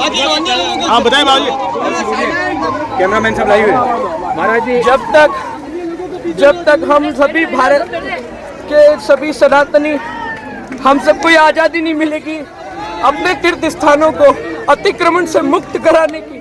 हाँ बताएं बाबू, कैमरामैन सब लाइव है। महाराज जी, जब तक हम सभी भारत के सभी सनातनी, हम सबको ये आज़ादी नहीं मिलेगी अपने तीर्थ स्थानों को अतिक्रमण से मुक्त कराने की,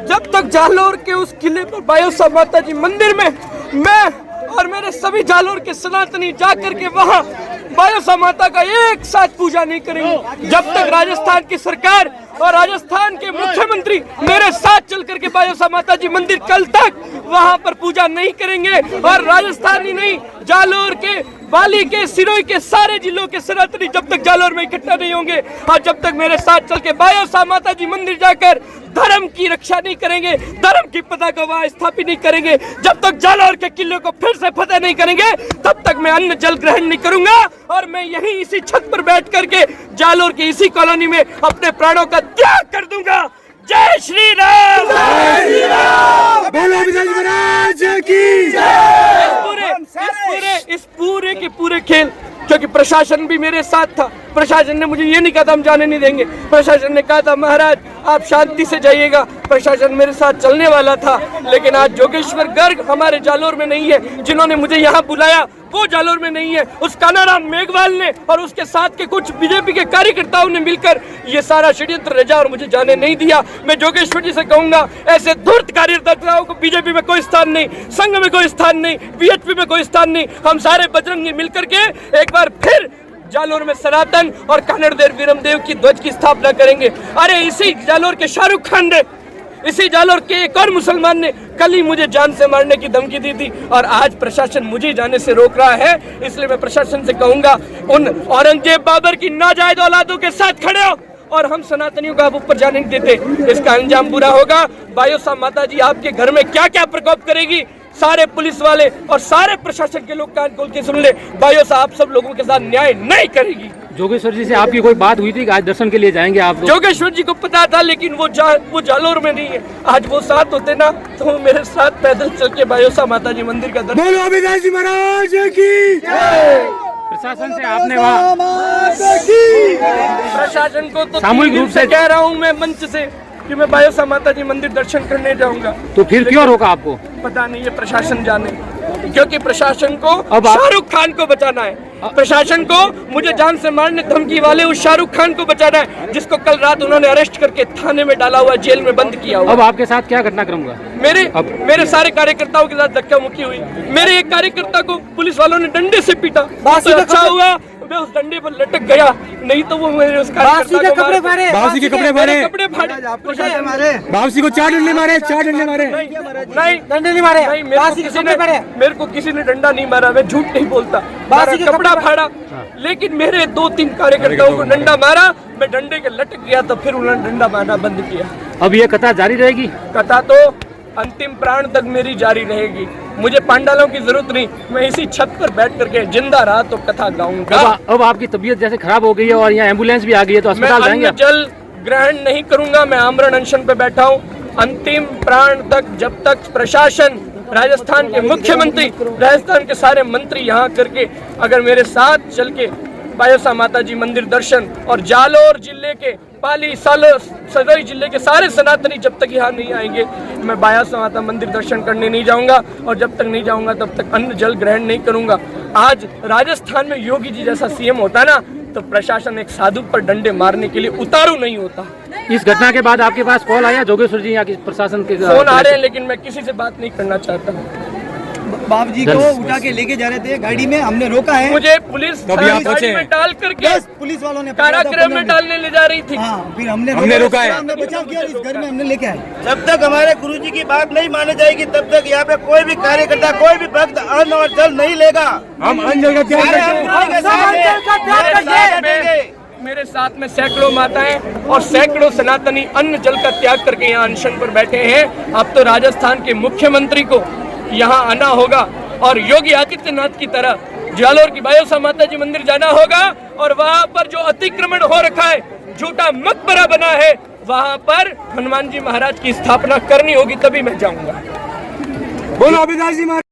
जब तक जालोर के उस किले पर बायोसा माता जी मंदिर में मैं और मेरे सभी जालोर के सनातनी जाकर के वहाँ बायोसा माता का एक साथ पूजा नहीं करेंगे, जब तक राजस्थान की सरकार और राजस्थान के मुख्यमंत्री मेरे साथ चल करके बायोसा माता जी मंदिर कल तक वहां पर पूजा नहीं करेंगे, और राजस्थान ही नहीं, जालोर के, बाली के, सिरोही के सारे जिलों के सनातनी जब तक जालोर में इकट्ठा नहीं होंगे और जब तक मेरे साथ चल के बायोसा माता जी मंदिर जाकर धर्म की रक्षा नहीं करेंगे, धर्म की पताका वहां स्थापित नहीं करेंगे, जब तक जालोर के किले को फिर से फतेह नहीं करेंगे, तब तक मैं अन्न जल ग्रहण नहीं करूंगा। और मैं यहीं इसी छत पर बैठ करके जालोर की इसी कॉलोनी में अपने प्राणों का त्याग कर दूंगा। जय श्री राम, जय श्री राम, बोलो विजय महाराज की इस पूरे के पूरे खेल, क्योंकि प्रशासन भी मेरे साथ था, प्रशासन ने मुझे ये नहीं कहा था हम जाने नहीं देंगे, प्रशासन ने कहा था महाराज आप शांति से जाइएगा, प्रशासन मेरे साथ चलने वाला था। लेकिन आज जोगेश्वर गर्ग हमारे जालोर में नहीं है, जिन्होंने मुझे यहाँ बुलाया वो जालोर में नहीं है, उस कानाराम मेघवाल ने और उसके साथ के कुछ बीजेपी के कार्यकर्ताओं ने मिलकर ये सारा षड्यंत्र रचा और मुझे जाने नहीं दिया। मैं जोगेश्वर जी से कहूंगा, ऐसे धूर्त कार्यकर्ताओं को बीजेपी में कोई स्थान नहीं, संघ में कोई स्थान नहीं, बीएचपी में कोई स्थान नहीं, हम सारे बजरंगी मिलकर के एक बार फिर जालोर में सनातन और कन्नड़ वीरमदेव की ध्वज की स्थापना करेंगे। अरे इसी जालोर के शाहरुख खान ने, इसी जालोर के एक और मुसलमान ने कल ही मुझे जान से मारने की धमकी दी थी और आज प्रशासन मुझे जाने से रोक रहा है। इसलिए मैं प्रशासन से कहूंगा, उन औरंगजेब बाबर की नाजायज औलादों के साथ खड़े हो और हम सनातनियों का आप ऊपर जाने नहीं देते, इसका अंजाम बुरा होगा। बायोसा माता जी आपके घर में क्या क्या प्रकोप करेगी, सारे पुलिस वाले और सारे प्रशासन के लोग कान खोल के सुन ले, बायोसा आप सब लोगों के साथ न्याय नहीं करेगी। जोगेश्वर जी से आपकी कोई बात हुई थी कि आज दर्शन के लिए जाएंगे आप? जोगेश्वर जी को पता था, लेकिन वो जालोर में नहीं है। आज वो साथ होते ना तो वो मेरे साथ पैदल चल के बायोसा माता जी मंदिर का दर्शन। बोलो विजय जी महाराज की। प्रशासन से आपने वहाँ प्रशासन को तो सामूहिक रूप से कह रहा हूँ मैं मंच से कि मैं बायोसा माता जी मंदिर दर्शन करने जाऊंगा, तो फिर क्यों रोका आपको? पता नहीं, ये प्रशासन जाने, क्योंकि प्रशासन को शाहरुख खान को बचाना है, प्रशासन को मुझे जान से मारने धमकी वाले उस शाहरुख खान को बचाना है, जिसको कल रात उन्होंने अरेस्ट करके थाने में डाला हुआ, जेल में बंद किया हुआ। अब आपके साथ क्या घटनाक्रम हुआ? मेरे सारे कार्यकर्ताओं के साथ धक्का मुक्की हुई। मेरे एक कार्यकर्ता को पुलिस वालों ने डंडे से पीटा, तो अच्छा हुआ मैं उस डंडे पर लटक गया, नहीं तो वो मेरे उस बावसी के कपड़े फाड़े, बावसी को 4 डंडे मारे, 4 डंडे मारे, नहीं डंडे नहीं मारे, मेरे को किसी ने डंडा नहीं मारा, मैं झूठ नहीं बोलता, कपड़ा फाड़ा, लेकिन मेरे 2-3 कार्यकर्ताओं को डंडा मारा, मैं डंडे के लटक गया, तो फिर उन्होंने डंडा मारना बंद किया। अब ये कथा जारी रहेगी? कथा तो अंतिम प्राण तक मेरी जारी रहेगी, मुझे पांडालों की जरूरत नहीं, मैं इसी छत पर बैठ करके जिंदा रहा तो कथा गाऊंगा। अब आपकी तबीयत जैसे खराब हो गई है और यहाँ एम्बुलेंस भी आ गई है, तो अस्पताल जाएंगे? मैं जल ग्रहण नहीं करूंगा, मैं आमरण अनशन पे बैठा हूँ अंतिम प्राण तक, जब तक प्रशासन, राजस्थान के मुख्यमंत्री, राजस्थान के सारे मंत्री यहाँ करके अगर मेरे साथ चल के बायोसा माता जी मंदिर दर्शन और जालोर जिले के, पाली, सदरी जिले के सारे सनातनी जब तक यहाँ नहीं आएंगे, मैं बायोसा माता मंदिर दर्शन करने नहीं जाऊंगा, और जब तक नहीं जाऊंगा तब तक अन्न जल ग्रहण नहीं करूंगा। आज राजस्थान में योगी जी जैसा सीएम होता ना, तो प्रशासन एक साधु पर डंडे मारने के लिए उतारू नहीं होता। इस घटना के बाद आपके पास कॉल आया जोगेश्वर जी यहाँ की प्रशासन के? फोन आ रहे हैं, लेकिन मैं किसी से बात नहीं करना चाहता। बाबू जी को उठा के लेके जा रहे थे गाड़ी में, हमने रोका है, मुझे पुलिस गाड़ी में डाल करके पुलिस वालों ने कारागृह में डालने ले जा रही थी। फिर हमने रोका है, हमने बचाव किया, इस घर में हमने लेके आए। जब तक हमारे गुरुजी की बात नहीं मानी जाएगी, तब तक यहाँ पे कोई भी कार्यकर्ता, कोई भी भक्त अन्न और जल नहीं लेगा। हम अन्न जल का त्याग करेंगे। मेरे साथ में सैकड़ों माताएं और सैकड़ों सनातनी अन्न जल का त्याग करके यहाँ अनशन पर बैठे हैं। अब तो राजस्थान के मुख्यमंत्री को यहाँ आना होगा और योगी आदित्यनाथ की तरह जालोर की बायोसा माता जी मंदिर जाना होगा, और वहाँ पर जो अतिक्रमण हो रखा है, झूठा मकबरा बना है, वहाँ पर हनुमान जी महाराज की स्थापना करनी होगी, तभी मैं जाऊंगा। बोलो विजय जी महाराज।